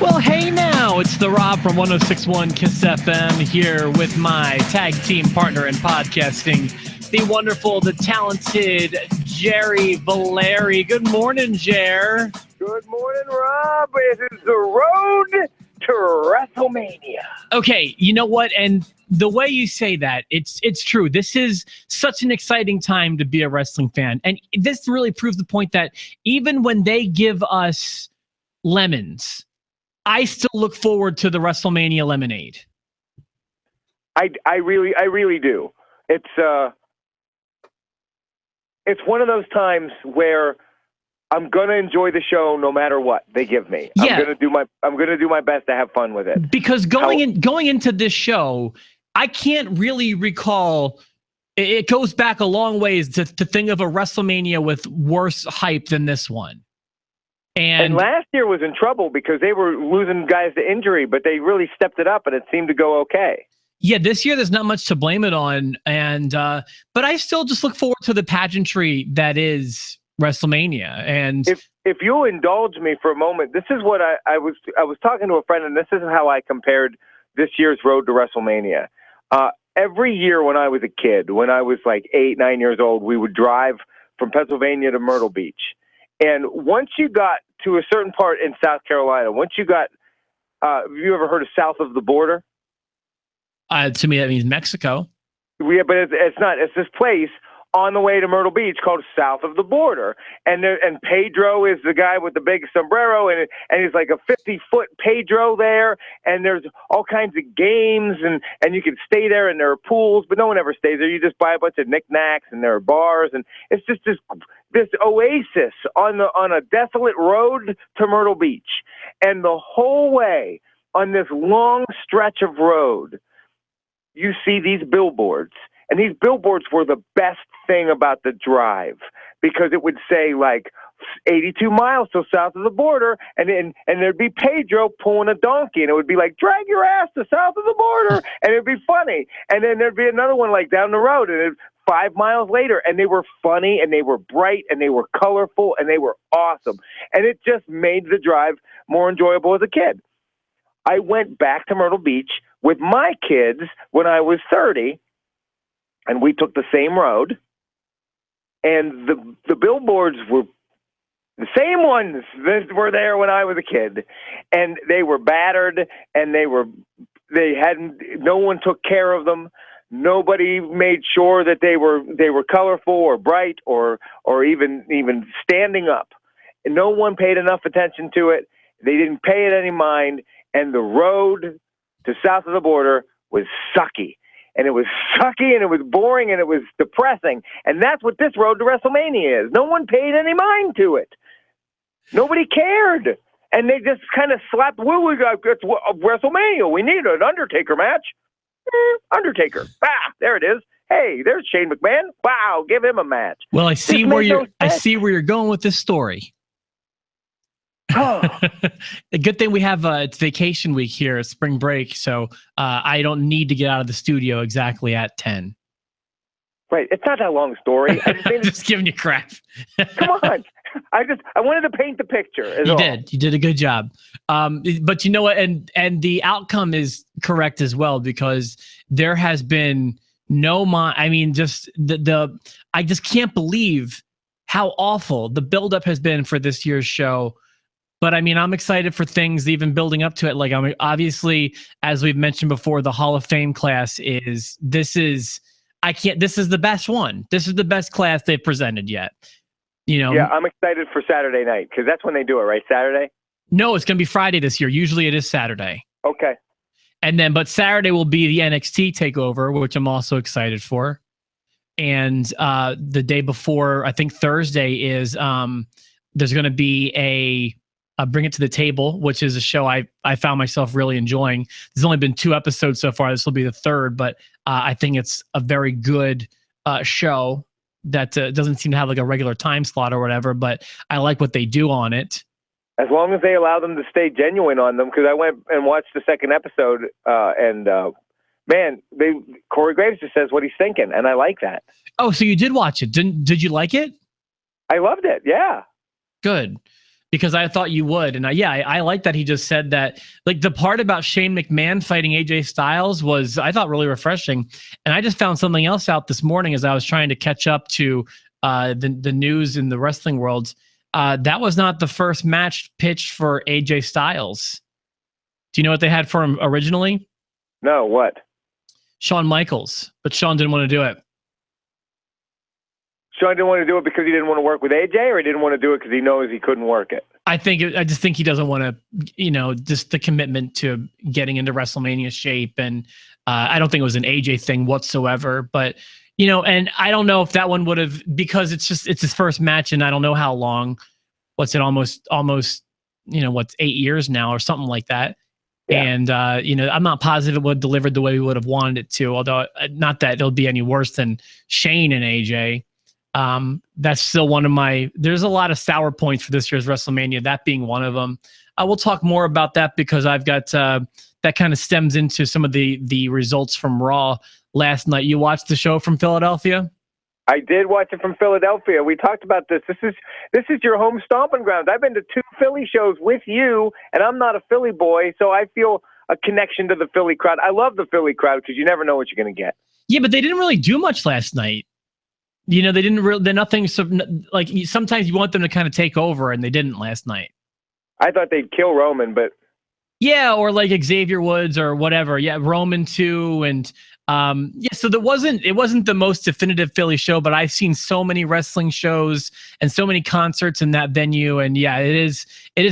Well, hey now, it's the Rob from 106.1 Kiss FM here with my tag team partner in podcasting, the wonderful, the talented Jerry Valeri. Good morning, Jer. Good morning, Rob. It is the road to WrestleMania. Okay, you know what? And the way you say that, it's true. This is such an exciting time to be a wrestling fan. And this really proves the point that even when they give us lemons, I still look forward to the WrestleMania lemonade. I really do. It's one of those times where I'm gonna enjoy the show no matter what they give me. Yeah. I'm gonna do my best to have fun with it. Because going into this show, I can't really recall. It goes back a long ways to think of a WrestleMania with worse hype than this one. And last year was in trouble because they were losing guys to injury, but they really stepped it up and it seemed to go okay. Yeah, this year there's not much to blame it on, and but I still just look forward to the pageantry that is WrestleMania. And if you'll indulge me for a moment, this is what I was talking to a friend, and this is how I compared this year's road to WrestleMania. Every year when I was a kid, when I was like 8, 9 years old, we would drive from Pennsylvania to Myrtle Beach. And once you got to a certain part in South Carolina, once you got, have you ever heard of south of the border? To me, that means Mexico. Yeah, but it's not. It's this place on the way to Myrtle Beach called south of the border. And Pedro is the guy with the big sombrero, and he's like a 50-foot Pedro there. And there's all kinds of games, and you can stay there, and there are pools, but no one ever stays there. You just buy a bunch of knickknacks, and there are bars, and it's just this oasis on a desolate road to Myrtle Beach. And the whole way on this long stretch of road, you see these billboards. And these billboards were the best thing about the drive, because it would say like 82 miles to south of the border, and there'd be Pedro pulling a donkey, and it would be like, drag your ass to south of the border, and it'd be funny. And then there'd be another one like down the road, and 5 miles later, and they were funny, and they were bright, and they were colorful, and they were awesome. And it just made the drive more enjoyable as a kid. I went back to Myrtle Beach with my kids when I was 30, and we took the same road, and the billboards were the same ones that were there when I was a kid, and they were battered, and no one took care of them. Nobody made sure that they were colorful or bright or even standing up. And no one paid enough attention to it. They didn't pay it any mind, and the road to south of the border was sucky. And it was sucky, and it was boring, and it was depressing. And that's what this road to WrestleMania is. No one paid any mind to it. Nobody cared. And they just kind of slapped, well, we got WrestleMania. We need an Undertaker match. Undertaker. There it is. Hey, there's Shane McMahon. Wow, give him a match. Well, I see where you're going with this story. Oh. A good thing we have it's vacation week here, spring break, so I don't need to get out of the studio exactly at 10. Right, it's not that long a story. I'm just giving you crap. Come on, I wanted to paint the picture. You did a good job. But you know what, and the outcome is correct as well, because there has been I just can't believe how awful the buildup has been for this year's show. But I mean, I'm excited for things even building up to it. Like, I mean, obviously, as we've mentioned before, the Hall of Fame class this is the best one. This is the best class they've presented yet. You know? Yeah, I'm excited for Saturday night, because that's when they do it, right? Saturday? No, it's going to be Friday this year. Usually it is Saturday. Okay. But Saturday will be the NXT takeover, which I'm also excited for. And the day before, I think Thursday is there's going to be a Bring It to the Table, which is a show I found myself really enjoying. There's only been 2 episodes so far. This will be the 3rd, but I think it's a very good show that doesn't seem to have like a regular time slot or whatever, but I like what they do on it. As long as they allow them to stay genuine on them, because I went and watched the 2nd episode, man, Corey Graves just says what he's thinking, and I like that. Oh, so you did watch it? Did you like it? I loved it. Yeah. Good. because I thought you would. And I like that he just said that. Like the part about Shane McMahon fighting AJ Styles was, I thought, really refreshing. And I just found something else out this morning as I was trying to catch up to the news in the wrestling world. That was not the first match pitched for AJ Styles. Do you know what they had for him originally? No, what? Shawn Michaels, but Shawn didn't want to do it. Shawn didn't want to do it because he didn't want to work with AJ, or he didn't want to do it because he knows he couldn't work it? I just think he doesn't want to, just the commitment to getting into WrestleMania shape. And I don't think it was an AJ thing whatsoever, but and I don't know if that one would have, because it's his first match. And I don't know how long, what's it almost, what's 8 years now or something like that. Yeah. And, I'm not positive it would have delivered the way we would have wanted it to, although not that it'll be any worse than Shane and AJ. That's still one of there's a lot of sour points for this year's WrestleMania, that being one of them. We'll talk more about that because I've got, that kind of stems into some of the results from Raw last night. You watched the show from Philadelphia? I did watch it from Philadelphia. We talked about this. This is your home stomping ground. I've been to 2 Philly shows with you, and I'm not a Philly boy, so I feel a connection to the Philly crowd. I love the Philly crowd because you never know what you're going to get. Yeah, but they didn't really do much last night. They didn't really. They're nothing. Like sometimes you want them to kind of take over, and they didn't last night. I thought they'd kill Roman, but yeah, or like Xavier Woods or whatever. Yeah, Roman too, and so it wasn't the most definitive Philly show, but I've seen so many wrestling shows and so many concerts in that venue, and yeah, it is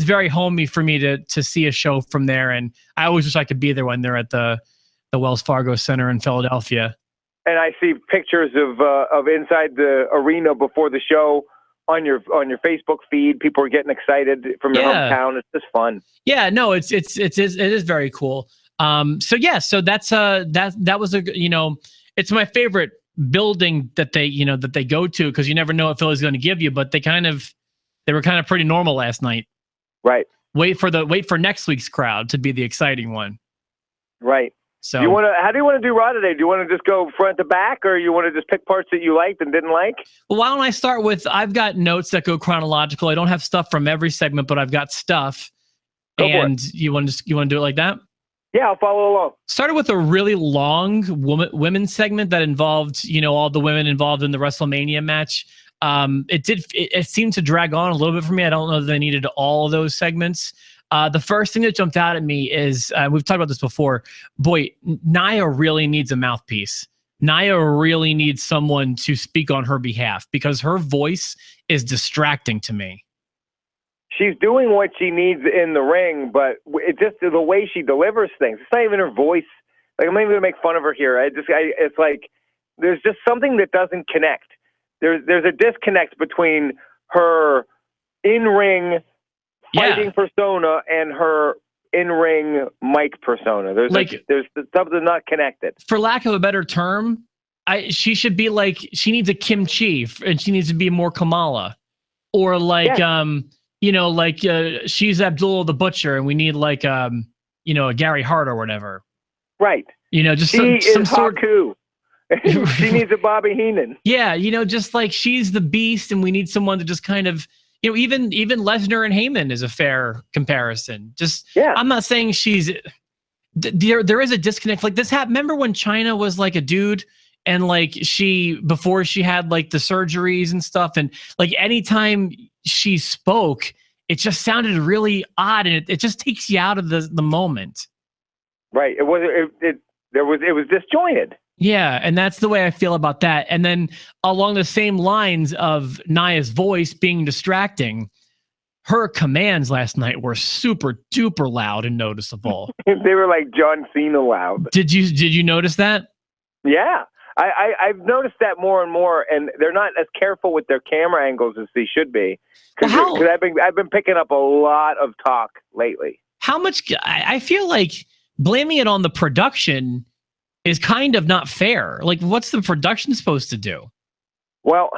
very homey for me to see a show from there, and I always wish I could be there when they're at the Wells Fargo Center in Philadelphia. And I see pictures of inside the arena before the show on your Facebook feed. People are getting excited from your hometown. It's just fun. Yeah, no, it is very cool. So that's that was it's my favorite building that they go to, because you never know what Philly's going to give you, but they were kind of pretty normal last night. Right. Wait for next week's crowd to be the exciting one. Right. So how do you want to do Raw today? Do you want to just go front to back, or you want to just pick parts that you liked and didn't like? Well, why don't I start with, I've got notes that go chronological. I don't have stuff from every segment, but I've got stuff. And you want to do it like that? Yeah, I'll follow along. Started with a really long women's segment that involved, all the women involved in the WrestleMania match. It seemed to drag on a little bit for me. I don't know that they needed all of those segments. The first thing that jumped out at me is, we've talked about this before, boy, Nia really needs a mouthpiece. Nia really needs someone to speak on her behalf, because her voice is distracting to me. She's doing what she needs in the ring, but it's just the way she delivers things. It's not even her voice. Like, I'm not even going to make fun of her here. It's like there's just something that doesn't connect. There's a disconnect between her in-ring fighting persona and her in-ring mic persona. There's something not connected. For lack of a better term, she should be like, she needs a Kim Chi, and she needs to be more Kamala, or like she's Abdullah the Butcher, and we need like a Gary Hart or whatever. Right. Just some sort. Haku. She needs a Bobby Heenan. Yeah, just like she's the beast, and we need someone to just kind of. Even Lesnar and Heyman is a fair comparison. I'm not saying she's. There is a disconnect. Like this happened. Remember when Chyna was like a dude, and like before she had like the surgeries and stuff, and like anytime she spoke, it just sounded really odd, and it just takes you out of the moment. Right. It was disjointed. Yeah, and that's the way I feel about that. And then along the same lines of Nia's voice being distracting, her commands last night were super duper loud and noticeable. They were like John Cena loud. Did you notice that? Yeah. I've noticed that more and more, and they're not as careful with their camera angles as they should be. Because I've been picking up a lot of talk lately. How much? I feel like blaming it on the production is kind of not fair. Like, what's the production supposed to do? Well,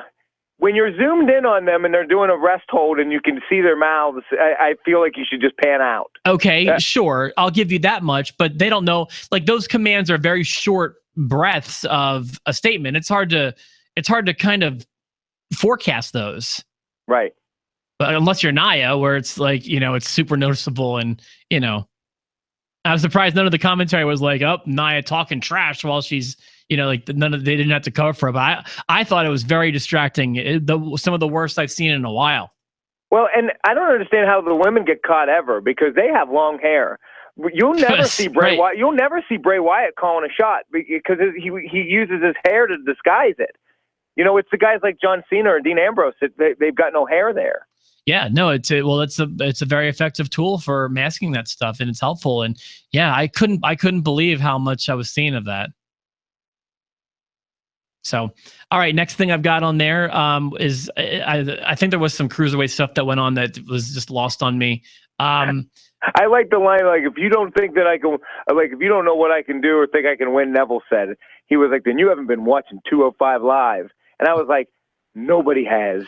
when you're zoomed in on them and they're doing a rest hold and you can see their mouths, I feel like you should just pan out. Okay, sure. I'll give you that much, but they don't know. Like, those commands are very short breaths of a statement. It's hard to kind of forecast those. Right. But unless you're Nia, where it's like, it's super noticeable. And, I was surprised none of the commentary was like, oh, Nia talking trash while she's, like they didn't have to cover for it. But I thought it was very distracting. Some of the worst I've seen in a while. Well, and I don't understand how the women get caught ever because they have long hair. You'll never see Bray Wyatt. You'll never see Bray Wyatt calling a shot because he uses his hair to disguise it. It's the guys like John Cena or Dean Ambrose that they've got no hair there. Yeah, no, it's a very effective tool for masking that stuff, and it's helpful. And yeah, I couldn't believe how much I was seeing of that. So, all right, next thing I've got on there is I think there was some cruiserweight stuff that went on that was just lost on me. I like the line, like, if you don't think that I can, like, if you don't know what I can do or think I can win, Neville said. He was like, then you haven't been watching 205 Live. And I was like, nobody has.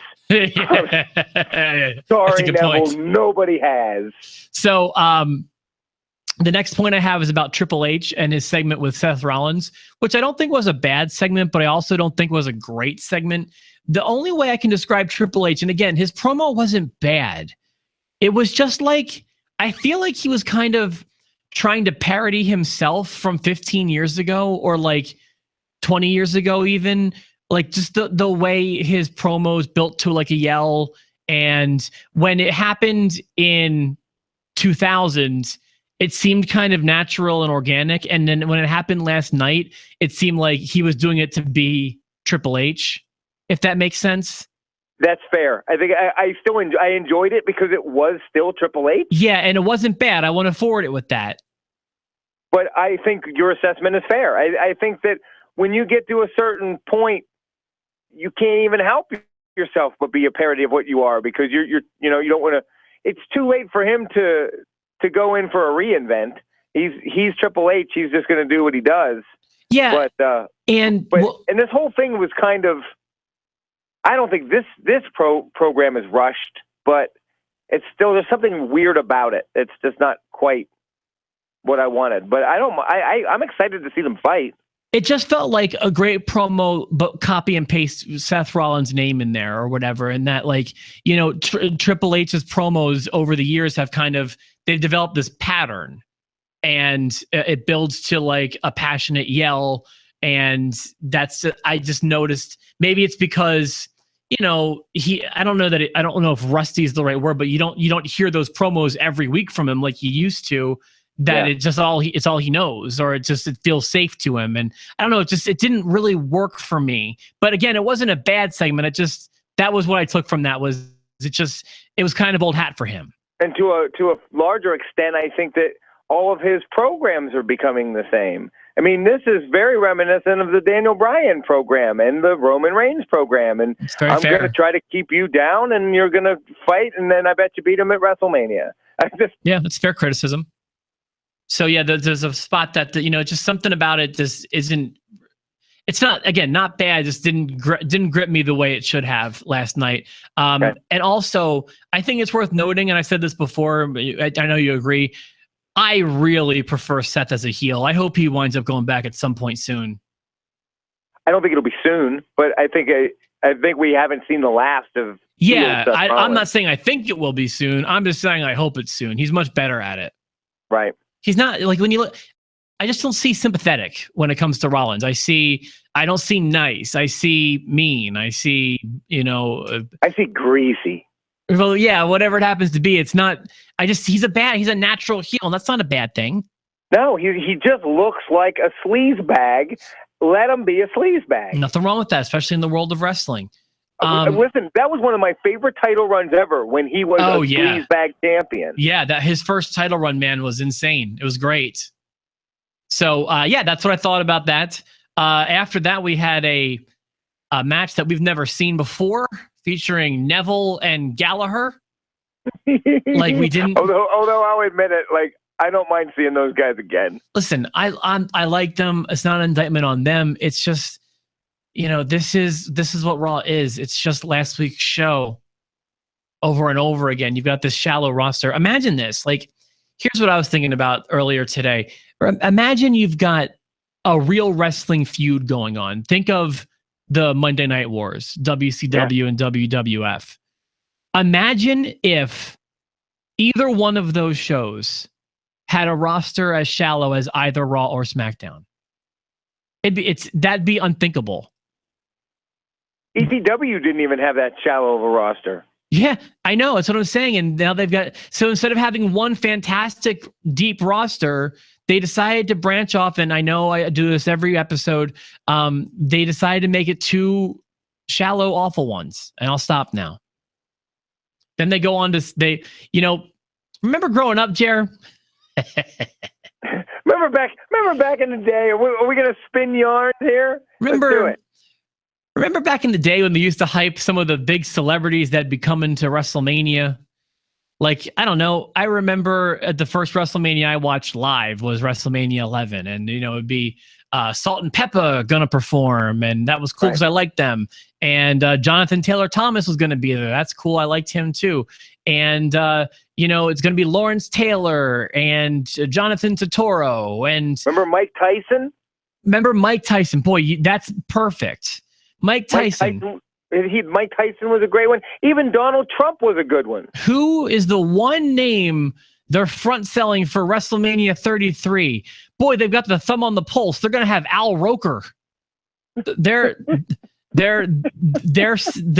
Sorry, Neville, point. Nobody has. So the next point I have is about Triple H and his segment with Seth Rollins, which I don't think was a bad segment, but I also don't think was a great segment. The only way I can describe Triple H, and again, his promo wasn't bad. It was just like, I feel like he was kind of trying to parody himself from 15 years ago or like 20 years ago even. Like just the way his promos built to like a yell. And when it happened in 2000, it seemed kind of natural and organic. And then when it happened last night, it seemed like he was doing it to be Triple H, if that makes sense. That's fair. I think I still I enjoyed it because it was still Triple H. Yeah, and it wasn't bad. I want to forward it with that. But I think your assessment is fair. I think that when you get to a certain point, you can't even help yourself but be a parody of what you are because you don't want to. It's too late for him to go in for a reinvent. He's Triple H. He's just going to do what he does. Yeah, but this whole thing was kind of. I don't think this program is rushed, but it's still there's something weird about it. It's just not quite what I wanted. But I'm excited to see them fight. It just felt like a great promo, but copy and paste Seth Rollins' name in there or whatever. And that, like, Triple H's promos over the years have they've developed this pattern, and it builds to like a passionate yell. And I just noticed, maybe it's because, I don't know if rusty is the right word, but you don't hear those promos every week from him like you used to, it's all he knows, or it feels safe to him. And I don't know, it didn't really work for me. But again, it wasn't a bad segment. That was what I took from that it was kind of old hat for him. And to a larger extent, I think that all of his programs are becoming the same. I mean, this is very reminiscent of the Daniel Bryan program and the Roman Reigns program. And I'm going to try to keep you down, and you're going to fight, and then I bet you beat him at WrestleMania. Yeah, that's fair criticism. So yeah, there's a spot that just something about it just isn't. It's not bad. Just didn't grip me the way it should have last night. And also, I think it's worth noting, and I said this before. I know you agree. I really prefer Seth as a heel. I hope he winds up going back at some point soon. I don't think it'll be soon, but I think we haven't seen the last of. Yeah, I'm not saying I think it will be soon. I'm just saying I hope it's soon. He's much better at it. Right. He's not like when you look. I just don't see sympathetic when it comes to Rollins. I don't see nice. I see mean. I see I see greasy. Well, yeah, whatever it happens to be, it's not. He's a natural heel, and that's not a bad thing. No, he just looks like a sleaze bag. Let him be a sleaze bag. Nothing wrong with that, especially in the world of wrestling. Listen, that was one of my favorite title runs ever when he was a sleaze bag champion. Yeah, that his first title run, man, was insane. It was great. So, that's what I thought about that. After that, we had a match that we've never seen before, featuring Neville and Gallagher. Like we didn't. Although I'll admit it, like I don't mind seeing those guys again. Listen, I like them. It's not an indictment on them. It's just, this is what Raw is. It's just last week's show over and over again. You've got this shallow roster. Imagine this. Like, here's what I was thinking about earlier today. Imagine you've got a real wrestling feud going on. Think of the Monday Night Wars, WCW and WWF. Imagine if either one of those shows had a roster as shallow as either Raw or SmackDown. That'd be unthinkable. ECW didn't even have that shallow of a roster. Yeah, I know. That's what I'm saying. And now they've got, so instead of having one fantastic deep roster, they decided to branch off. And I know I do this every episode. They decided to make it two shallow, awful ones. And I'll stop now. Then they go on to, remember growing up, Jer? Remember back in the day? Are we going to spin yarns here? Let's do it. Remember back in the day when they used to hype some of the big celebrities that'd be coming to WrestleMania? Like, I don't know. I remember at the first WrestleMania I watched live was WrestleMania 11. And, it'd be Salt and Pepper going to perform. And that was cool because I liked them. And Jonathan Taylor Thomas was going to be there. That's cool. I liked him too. And, it's going to be Lawrence Taylor and Jonathan Totoro. And remember Mike Tyson? Remember Mike Tyson? Boy, that's perfect. Mike Tyson was a great one. Even Donald Trump was a good one. Who is the one name they're front selling for WrestleMania 33? Boy, they've got the thumb on the pulse. They're going to have Al Roker. They're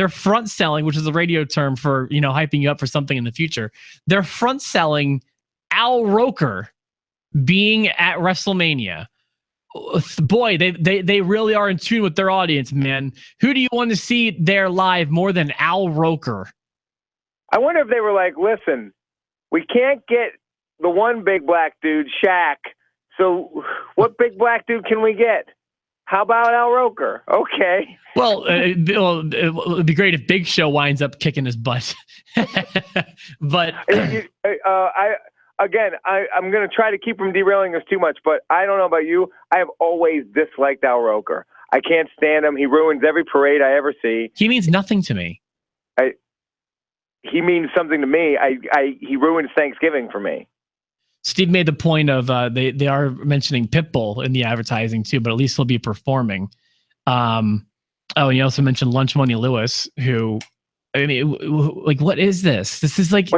front selling, which is a radio term for, hyping you up for something in the future. They're front selling Al Roker being at WrestleMania. Boy, they really are in tune with their audience, man. Who do you want to see there live more than Al Roker? I wonder if they were like, listen, we can't get the one big black dude, Shaq. So what big black dude can we get? How about Al Roker? Okay. Well, it'd be great if Big Show winds up kicking his butt. But I'm going to try to keep from derailing us too much, but I don't know about you. I have always disliked Al Roker. I can't stand him. He ruins every parade I ever see. He means nothing to me. He means something to me. He ruins Thanksgiving for me. Steve made the point of they are mentioning Pitbull in the advertising too, but at least he'll be performing. And you also mentioned Lunch Money Lewis, who, what is this? This is like...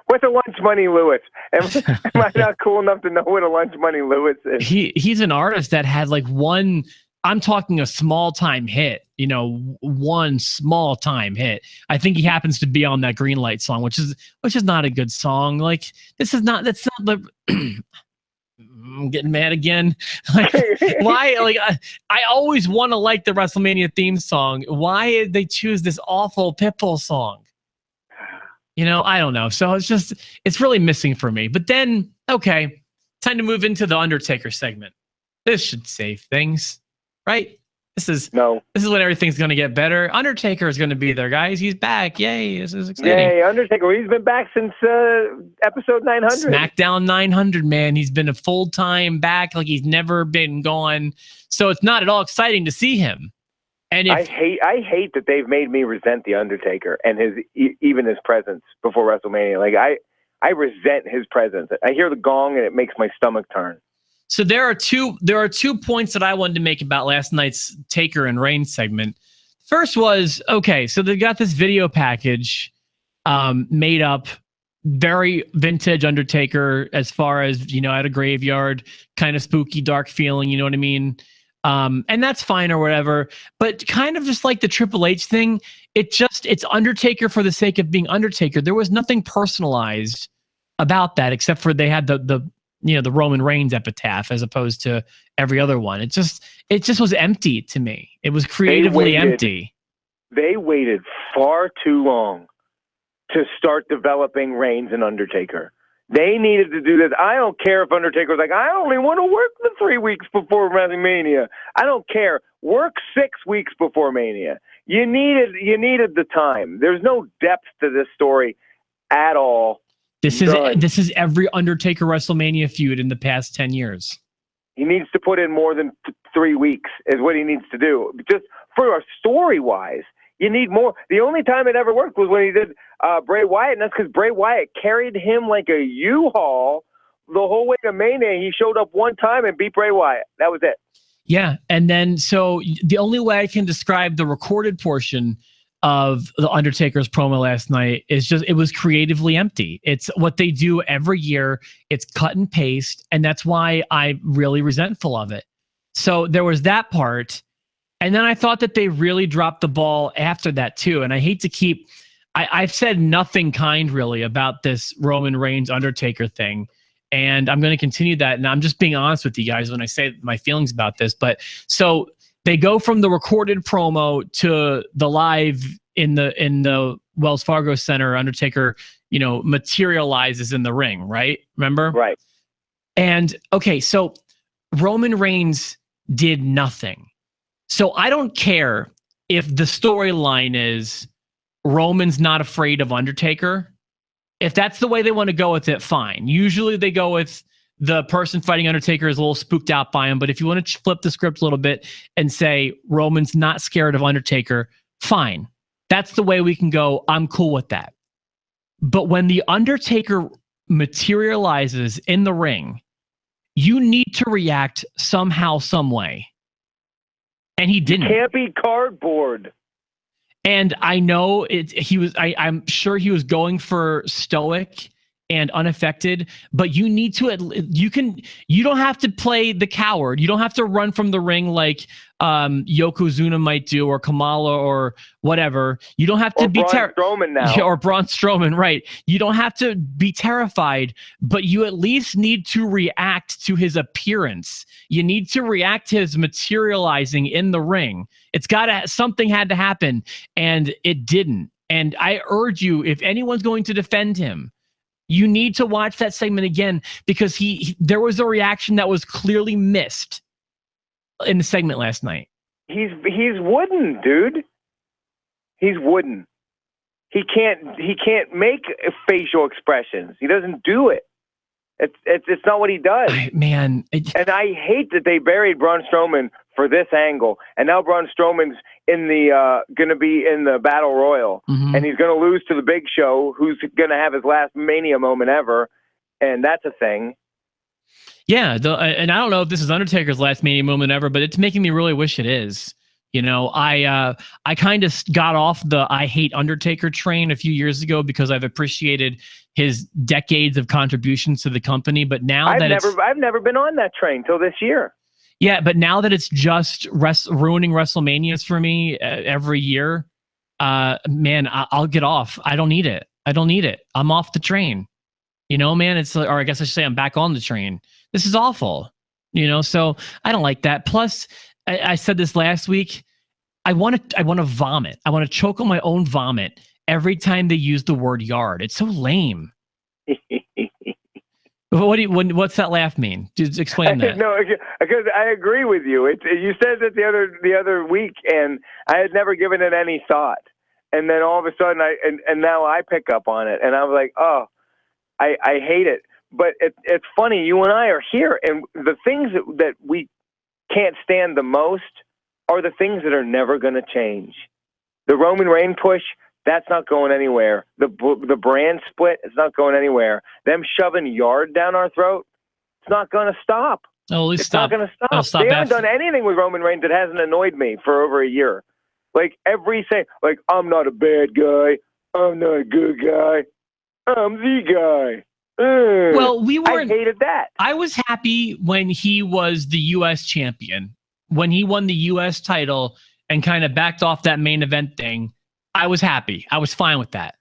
What's a Lunch Money Lewis? Am I not cool enough to know what a Lunch Money Lewis is? He's an artist that had like one, I'm talking a small time hit, one small time hit. I think he happens to be on that Green Light song, which is not a good song. Like, that's not the I'm getting mad again. Like, why? Like, I always want to like the WrestleMania theme song. Why did they choose this awful Pitbull song? I don't know. So it's really missing for me. But then, okay, time to move into the Undertaker segment. This should save things, right? This is when everything's going to get better. Undertaker is going to be there, guys. He's back. Yay. This is exciting. Yay, Undertaker. He's been back since episode 900. SmackDown 900, man. He's been a full-time back, like he's never been gone. So it's not at all exciting to see him. And I hate that they've made me resent the Undertaker and even his presence before WrestleMania. Like I resent his presence. I hear the gong and it makes my stomach turn. So there are two points that I wanted to make about last night's Taker and Reigns segment. First was, okay, so they got this video package made up, very vintage Undertaker as far as, at a graveyard, kind of spooky, dark feeling, you know what I mean? And that's fine or whatever, but kind of just like the Triple H thing, it's Undertaker for the sake of being Undertaker. There was nothing personalized about that except for they had the Roman Reigns epitaph as opposed to every other one. It just was empty to me. It was creatively empty. They waited far too long to start developing Reigns and Undertaker. They needed to do this. I don't care if Undertaker was like, I only want to work the 3 weeks before WrestleMania. I don't care. Work 6 weeks before Mania. You needed the time. There's no depth to this story at all. This is every Undertaker WrestleMania feud in the past 10 years. He needs to put in more than 3 weeks is what he needs to do. Just for a story-wise, you need more. The only time it ever worked was when he did Bray Wyatt, and that's because Bray Wyatt carried him like a U-Haul the whole way to Mania. He showed up one time and beat Bray Wyatt. That was it. Yeah, and then so the only way I can describe the recorded portion of the Undertaker's promo last night is just, it was creatively empty. It's what they do every year. It's cut and paste. And that's why I'm really resentful of it. So there was that part. And then I thought that they really dropped the ball after that too. And I hate to keep, I've said nothing kind really about this Roman Reigns Undertaker thing. And I'm going to continue that. And I'm just being honest with you guys when I say my feelings about this. But so they go from the recorded promo to the live in the Wells Fargo Center. Undertaker, materializes in the ring, right? Remember? Right. And okay, so Roman Reigns did nothing. So I don't care if the storyline is Roman's not afraid of Undertaker. If that's the way they want to go with it, fine. Usually they go with the person fighting Undertaker is a little spooked out by him. But if you want to flip the script a little bit and say Roman's not scared of Undertaker, fine. That's the way we can go. I'm cool with that. But when the Undertaker materializes in the ring, you need to react somehow, some way. And he didn't. Can't be cardboard. And I know I'm sure he was going for stoic and unaffected, but you need to, you don't have to play the coward. You don't have to run from the ring like Yokozuna might do, or Kamala, or whatever. You don't have to be Strowman now. or Braun Strowman, right? You don't have to be terrified, but you at least need to react to his appearance. You need to react to his materializing in the ring. Something had to happen, and it didn't. And I urge you, if anyone's going to defend him, you need to watch that segment again, because there was a reaction that was clearly missed in the segment last night. He's wooden, dude. He's wooden. He can't make facial expressions. He doesn't do it. It's not what he does. And I hate that they buried Braun Strowman for this angle, and now Braun Strowman's going to be in the Battle Royal, and he's going to lose to the Big Show, who's going to have his last Mania moment ever, and that's a thing. Yeah, and I don't know if this is Undertaker's last Mania moment ever, but it's making me really wish it is. I kind of got off the I hate Undertaker train a few years ago because I've appreciated his decades of contributions to the company. But now I've never been on that train till this year. Yeah, but now that it's just ruining WrestleManias for me every year, man, I'll get off. I don't need it. I'm off the train. Man, or I guess I should say I'm back on the train. This is awful. So I don't like that. Plus, I said this last week. I want to vomit. I want to choke on my own vomit every time they use the word yard. It's so lame. What's that laugh mean? Just explain that. No, because I agree with you. You said that the other week, and I had never given it any thought. And then all of a sudden, and now I pick up on it, and I'm like, oh, I hate it. But it's funny. You and I are here, and the things that we can't stand the most are the things that are never going to change. The Roman Reigns push, that's not going anywhere. The brand split, it's not going anywhere. Them shoving yard down our throat, it's not going to stop. Oh, at least it's not going to stop. They haven't done anything with Roman Reigns that hasn't annoyed me for over a year. Like everything, like I'm not a bad guy, I'm not a good guy, I'm the guy. Well, I hated that. I was happy when he was the U.S. champion, when he won the U.S. title and kind of backed off that main event thing. I was happy. I was fine with that.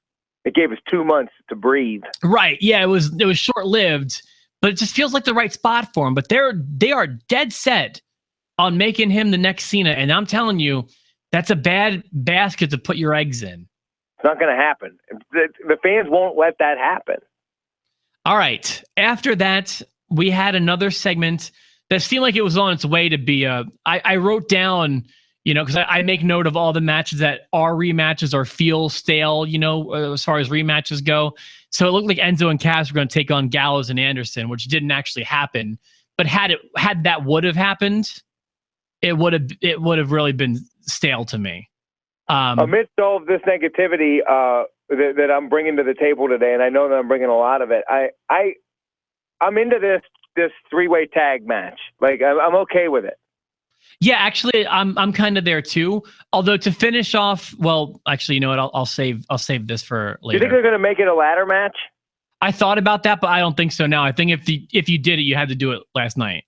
It gave us 2 months to breathe. Right. Yeah, it was short-lived, but it just feels like the right spot for him. But they are dead set on making him the next Cena, and I'm telling you, that's a bad basket to put your eggs in. It's not going to happen. The fans won't let that happen. All right. After that, we had another segment that seemed like it was on its way to be I wrote down, because I make note of all the matches that are rematches or feel stale, as far as rematches go. So it looked like Enzo and Cass were going to take on Gallows and Anderson, which didn't actually happen. But had that would have happened, it would have really been stale to me. Amidst all of this negativity that I'm bringing to the table today, and I know that I'm bringing a lot of it, I'm into this three-way tag match. Like I'm okay with it. Yeah, actually, I'm kind of there too. Although to finish off, well, actually, you know what? I'll save this for Do you think later. they're going to make it a ladder match? I thought about that, but I don't think so now. I think if you did it, you had to do it last night.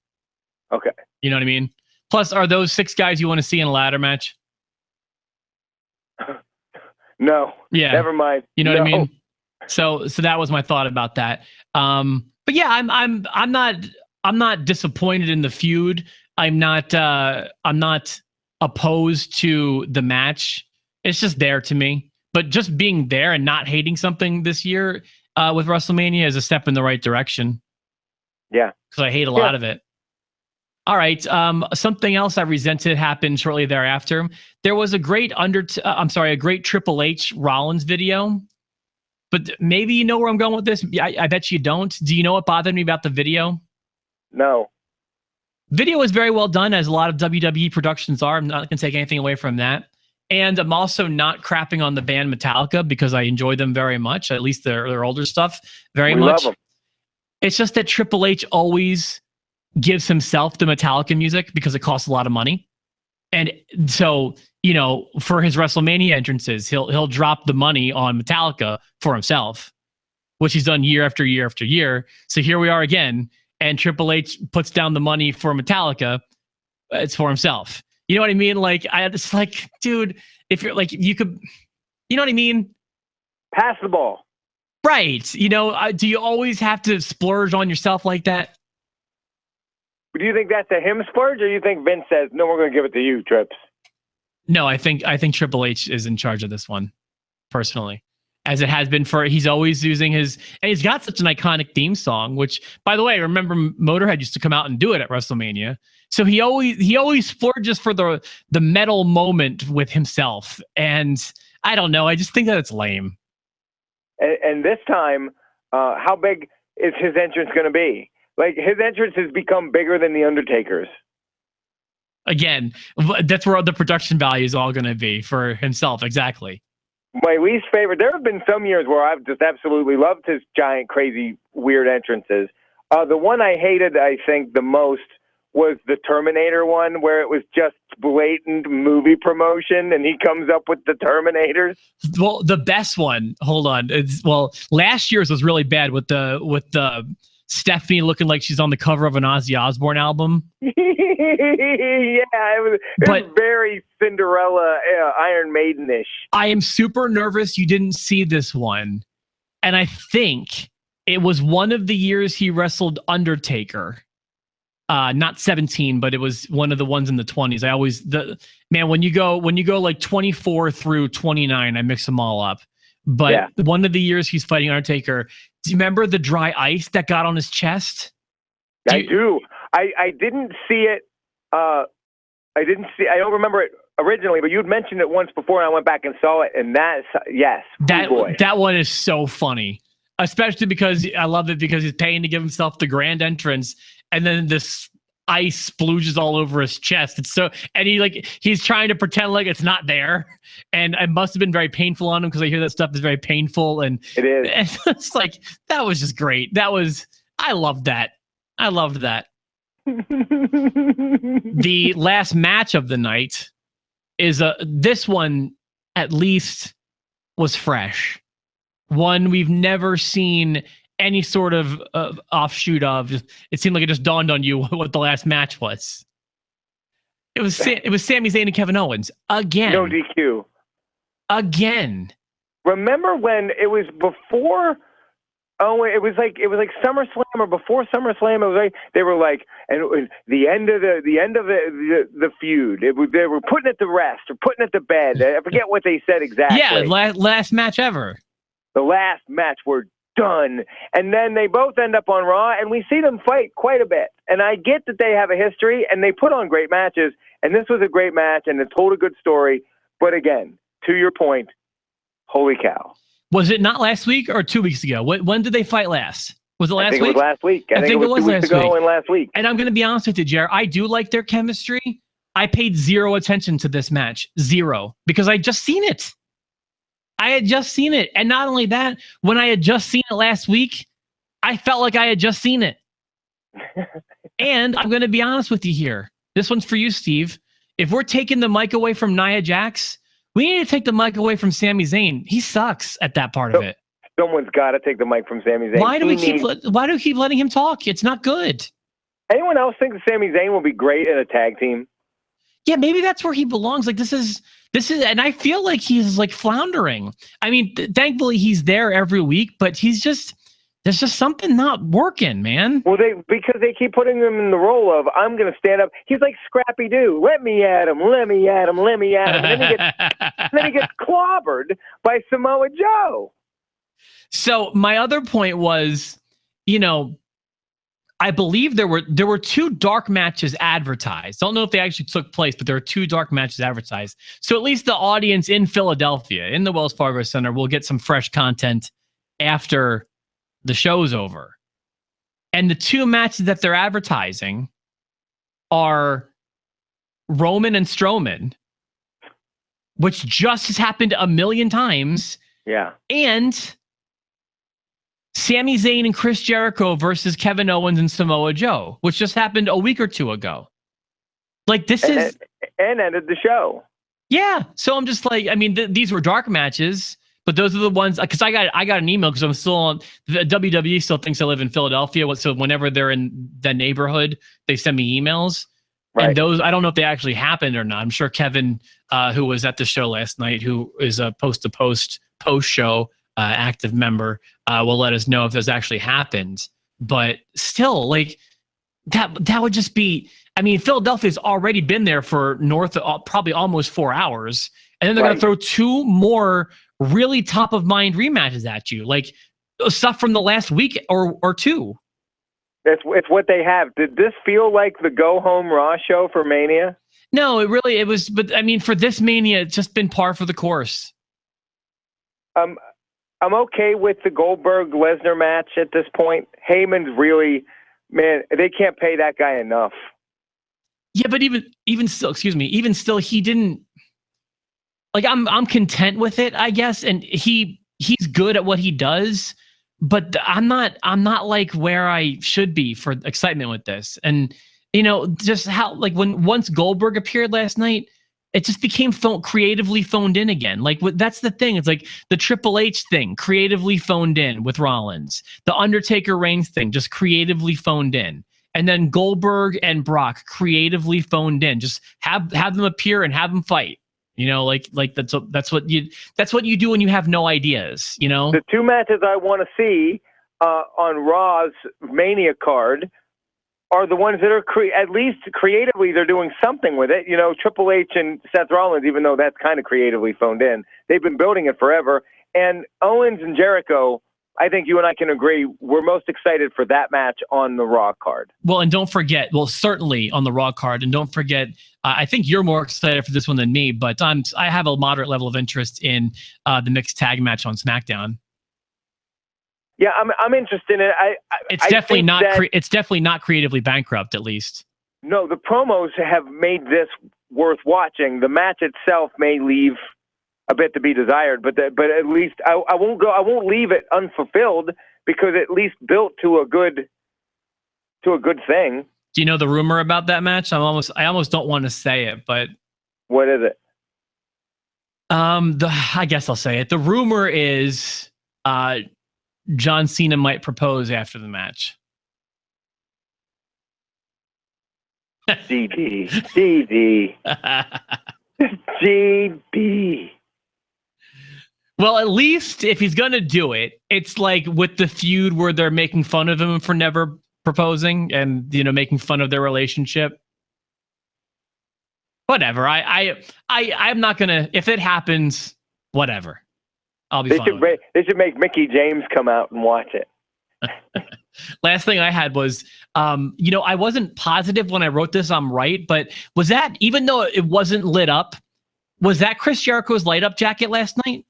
Okay. You know what I mean? Plus, are those 6 guys you want to see in a ladder match? No. Yeah. Never mind. You know what I mean? So that was my thought about that. But yeah, I'm not disappointed in the feud. I'm not opposed to the match. It's just there to me. But just being there and not hating something this year with WrestleMania is a step in the right direction. Yeah. Because I hate a lot of it. All right. Something else I resented happened shortly thereafter. There was a great a great Triple H Rollins video. But maybe you know where I'm going with this. I bet you don't. Do you know what bothered me about the video? No. Video is very well done, as a lot of WWE productions are. I'm not going to take anything away from that. And I'm also not crapping on the band Metallica because I enjoy them very much, at least their older stuff very much. Love them. It's just that Triple H always gives himself the Metallica music because it costs a lot of money. And so, you know, for his WrestleMania entrances, he'll drop the money on Metallica for himself, which he's done year after year after year. So here we are again, and Triple H puts down the money for Metallica. It's for himself. You know what I mean? Like, it's like, dude, if you're like, you could, you know what I mean? Pass the ball. Right. You know, do you always have to splurge on yourself like that? Do you think that's a him splurge, or you think Vince says, no, we're going to give it to you, Trips? No, I think Triple H is in charge of this one, personally, as it has been for. He's always using his, and he's got such an iconic theme song. Which, by the way, remember Motorhead used to come out and do it at WrestleMania. So he always splurges for the metal moment with himself, and I don't know. I just think that it's lame. And this time, how big is his entrance going to be? Like, his entrance has become bigger than the Undertaker's. Again, that's where the production value is all going to be for himself. Exactly. My least favorite. There have been some years where I've just absolutely loved his giant, crazy, weird entrances. The one I hated, I think, the most was the Terminator one, where it was just blatant movie promotion, and he comes up with the Terminators. Well, the best one. Hold on. Last year's was really bad with the Stephanie looking like she's on the cover of an Ozzy Osbourne album. Yeah, it was very Cinderella, Iron Maiden-ish. I am super nervous you didn't see this one. And I think it was one of the years he wrestled Undertaker. Not 17, but it was one of the ones in the 20s. When you go like 24 through 29, I mix them all up. But one of the years he's fighting Undertaker, do you remember the dry ice that got on his chest? I do. I didn't see it. I don't remember it originally, but you'd mentioned it once before, and I went back and saw it, and that one is so funny, especially because I love it because he's paying to give himself the grand entrance, and then this ice splooges all over his chest. It's so, and he's trying to pretend like it's not there, and it must have been very painful on him because I hear that stuff is very painful, and it is. And it's like, that was just great. I loved that. The last match of the night is this one at least was fresh. One we've never seen any sort of offshoot of. It seemed like it just dawned on you what the last match was. It was Sami Zayn and Kevin Owens again. No DQ. Again. Remember when it was before? Oh, it was like SummerSlam or before SummerSlam. It was like they were like, and it was the end of the feud. They were putting it to rest or putting it to bed. I forget what they said exactly. Yeah, last match ever. The last match were done, and then they both end up on Raw, and we see them fight quite a bit. And I get that they have a history and they put on great matches, and this was a great match and it told a good story. But again, to your point, holy cow. Was it not last week or 2 weeks ago? When did they fight last? Was it last week? I think it was last week. I think it was 2 weeks ago and last week. And I'm going to be honest with you, Jer. I do like their chemistry. I paid zero attention to this match. Zero. Because I just seen it. I had just seen it. And not only that, when I had just seen it last week, I felt like I had just seen it. And I'm going to be honest with you here. This one's for you, Steve. If we're taking the mic away from Nia Jax, we need to take the mic away from Sami Zayn. He sucks at that part of it. Someone's got to take the mic from Sami Zayn. Why do we keep letting him talk? It's not good. Anyone else think that Sami Zayn will be great in a tag team? Yeah, maybe that's where he belongs. Like this is, and I feel like he's like floundering. I mean, thankfully he's there every week, but there's just something not working, man. Well, because they keep putting him in the role of, I'm going to stand up. He's like Scrappy Doo. Let me at him. Let me at him. Let me at him. And then he gets clobbered by Samoa Joe. So my other point was, you know, I believe there were 2 dark matches advertised. Don't know if they actually took place, but there are 2 dark matches advertised. So at least the audience in Philadelphia, in the Wells Fargo Center, will get some fresh content after the show's over. And the 2 matches that they're advertising are Roman and Strowman, which just has happened a million times. Yeah. And Sami Zayn and Chris Jericho versus Kevin Owens and Samoa Joe, which just happened a week or 2 ago. Like this is... And ended the show. Yeah. So I'm just like, I mean, these were dark matches, but those are the ones, because I got an email because I'm still on, the WWE still thinks I live in Philadelphia. So whenever they're in the neighborhood, they send me emails. Right. And those, I don't know if they actually happened or not. I'm sure Kevin, who was at the show last night, who is a post show active member, will let us know if those actually happened. But still, like that would just be, I mean, Philadelphia's already been there for probably almost 4 hours. And then they're going to throw 2 more really top of mind rematches at you, like stuff from the last week or 2. It's what they have. Did this feel like the go home Raw show for Mania? No, it was. But I mean, for this Mania, it's just been par for the course. I'm okay with the Goldberg Lesnar match at this point. Heyman's really, man, they can't pay that guy enough. Yeah, but even still, he didn't. Like I'm content with it, I guess, and he's good at what he does, but I'm not like where I should be for excitement with this. And you know, just how like once Goldberg appeared last night, it just became creatively phoned in again. Like that's the thing. It's like the Triple H thing, creatively phoned in with Rollins. The Undertaker Reigns thing, just creatively phoned in. And then Goldberg and Brock creatively phoned in. Just have them appear and have them fight. You know, like that's what you do when you have no ideas. You know, the 2 matches I want to see on Raw's Mania card are the ones that are at least creatively they're doing something with it. You know, Triple H and Seth Rollins, even though that's kind of creatively phoned in, they've been building it forever. And Owens and Jericho, I think you and I can agree, we're most excited for that match on the Raw card. Well, and don't forget, certainly on the Raw card, and don't forget, I think you're more excited for this one than me, but I have a moderate level of interest in the mixed tag match on SmackDown. Yeah, I'm interested in it. It's definitely not creatively bankrupt, at least. No, the promos have made this worth watching. The match itself may leave a bit to be desired, but at least I won't leave it unfulfilled because it at least built to a good thing. Do you know the rumor about that match? I almost don't want to say it, but what is it? I guess I'll say it. The rumor is John Cena might propose after the match. GD. Well, at least if he's going to do it, it's like with the feud where they're making fun of him for never proposing and, you know, making fun of their relationship. Whatever. I'm not going to, if it happens, whatever. I'll be fine. They should make Mickey James come out and watch it. Last thing I had was, you know, I wasn't positive when I wrote this, I'm right, but was that, even though it wasn't lit up, was that Chris Jericho's light up jacket last night?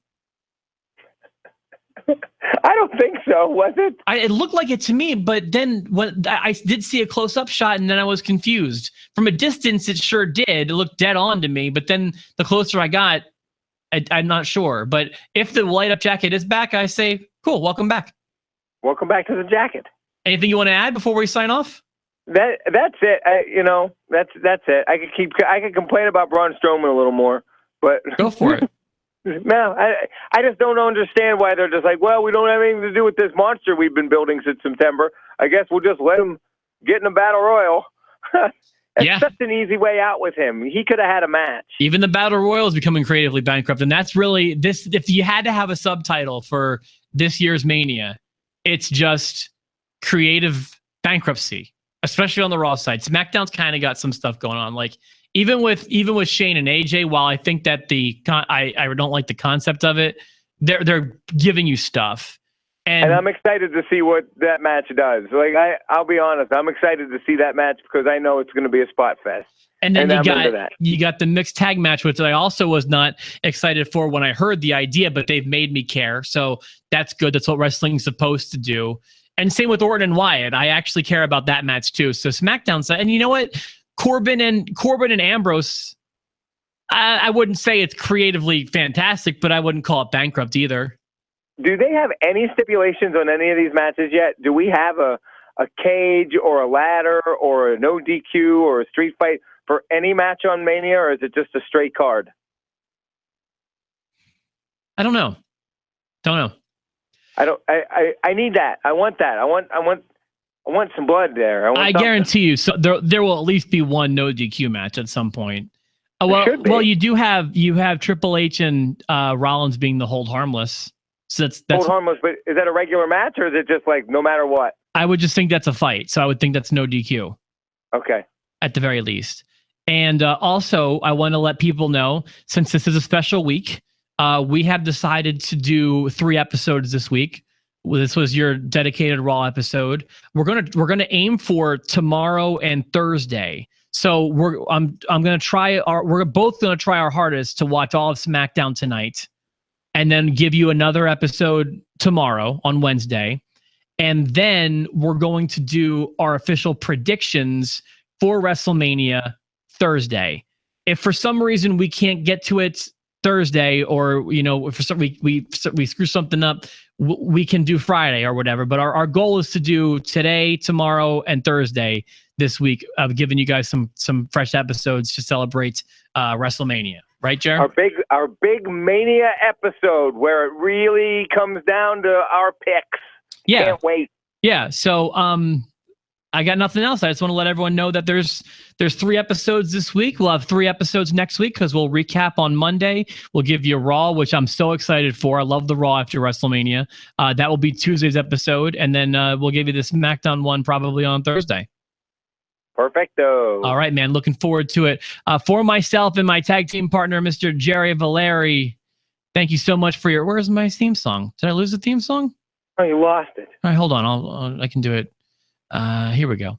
I don't think so. Was it? It looked like it to me, but then when I did see a close-up shot, and then I was confused. From a distance, it sure did. It looked dead on to me, but then the closer I got, I'm not sure. But if the light-up jacket is back, I say, cool, welcome back. Welcome back to the jacket. Anything you want to add before we sign off? That's it. That's it. I could complain about Braun Strowman a little more, but go for it. No, I just don't understand why they're just like, well, we don't have anything to do with this monster we've been building since September. I guess we'll just let him get in a battle royal. It's such an easy way out with him. He could have had a match. Even the battle royal is becoming creatively bankrupt, and that's really this. If you had to have a subtitle for this year's Mania, it's just creative bankruptcy, especially on the Raw side. SmackDown's kind of got some stuff going on, like. Even with Shane and AJ, while I think that I don't like the concept of it, they're giving you stuff, and I'm excited to see what that match does. Like I'll be honest, I'm excited to see that match because I know it's going to be a spot fest. And then you got the mixed tag match, which I also was not excited for when I heard the idea, but they've made me care, so that's good. That's what wrestling's supposed to do. And same with Orton and Wyatt. I actually care about that match too. So SmackDown side, and you know what? Corbin and Ambrose, I wouldn't say it's creatively fantastic, but I wouldn't call it bankrupt either. Do they have any stipulations on any of these matches yet? Do we have a cage or a ladder or a no DQ or a street fight for any match on Mania, or is it just a straight card? I don't know. I need that. I want that. I want some blood there. I guarantee you. So there will at least be one no DQ match at some point. Well, you have Triple H and Rollins being the hold harmless. So that's hold harmless. But is that a regular match, or is it just like no matter what? I would just think that's a fight. So I would think that's no DQ. Okay. At the very least. And also, I want to let people know, since this is a special week, we have decided to do 3 episodes this week. This was your dedicated Raw episode. We're gonna aim for tomorrow and Thursday. So we're both gonna try our hardest to watch all of SmackDown tonight, and then give you another episode tomorrow on Wednesday, and then we're going to do our official predictions for WrestleMania Thursday. If for some reason we can't get to it Thursday, or if for some we screw something up, we can do Friday or whatever. But our goal is to do today, tomorrow, and Thursday this week. I've given you guys some fresh episodes to celebrate WrestleMania, right, Jared? Our big Mania episode where it really comes down to our picks. Yeah, can't wait. Yeah, so I got nothing else. I just want to let everyone know that there's 3 episodes this week. We'll have 3 episodes next week because we'll recap on Monday. We'll give you Raw, which I'm so excited for. I love the Raw after WrestleMania. That will be Tuesday's episode, and then we'll give you the SmackDown one probably on Thursday. Perfecto. All right, man. Looking forward to it. For myself and my tag team partner, Mr. Jerry Valeri, thank you so much for your... Where's my theme song? Did I lose the theme song? Oh, you lost it. All right, hold on. I can do it. Here we go.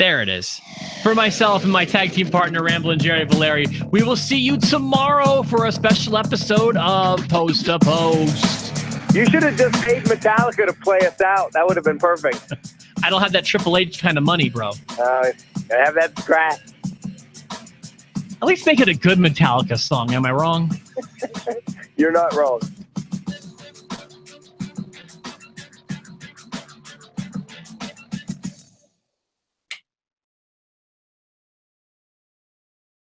There it is. For myself and my tag team partner, Ramblin' Jerry Valeri, we will see you tomorrow for a special episode of Post to Post. You should have just paid Metallica to play us out. That would have been perfect. I don't have that Triple H kind of money, bro. I have that scratch. At least make it a good Metallica song. Am I wrong? You're not wrong.